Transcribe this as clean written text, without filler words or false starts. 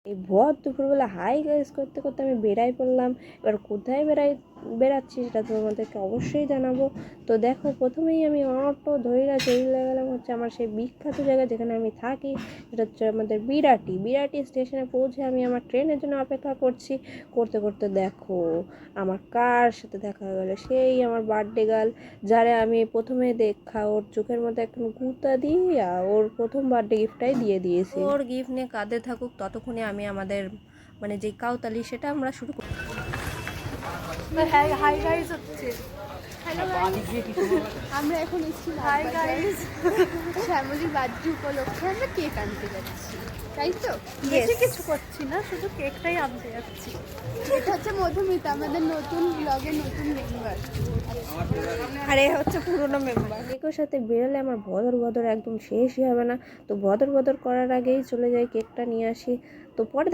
এই ভর দুপুরবেলা হাই গাইস করতে করতে আমি বেরাই পড়লাম। এবার কোথায় বেরাচ্ছি সেটা তোমাদেরকে অবশ্যই জানাবো। তো দেখো, প্রথমেই আমি অটো ধইরা চলে গেলাম হচ্ছে আমার সেই বিখ্যাত জায়গা যেখানে আমি থাকি। সেটা হচ্ছে আমাদের বিরাটি স্টেশনে পৌঁছে আমি আমার ট্রেনের জন্য অপেক্ষা করছি। করতে করতে দেখো আমার কার সাথে দেখা হয়ে গেলো, সেই আমার বার্থডে গার্ল, যারে আমি প্রথমে দেখা ওর চোখের মধ্যে একটা গুঁতা দিয়ে ওর প্রথম বার্থডে গিফটটাই দিয়ে দিয়েছি। ওর গিফট নিয়ে কাঁদে থাকুক, ততক্ষণে আমি আমাদের মানে যে কাউতালি সেটা আমরা শুরু করি। হাই গাইস হচ্ছে। হ্যালো গাইস, আমরা এখন এসেছি হাই গাইস শ্যামলির বার্থডে উপলক্ষে আমরা কেক আনতে যাচ্ছি, তাই তো? বেশি কিছু করছি না, শুধু কেকটাই আনতে যাচ্ছি। এটা হচ্ছে মধুমিতা, আমাদের নতুন ব্লগের নতুন মেম্বার, আর এ হচ্ছে পুরোনো মেম্বার। কেকের সাথে বেরোলে আমার ভদর একদম শেষই হবে না। তো ভদর করার আগেই চলে যাই কেকটা নিয়ে আসি। তো পরে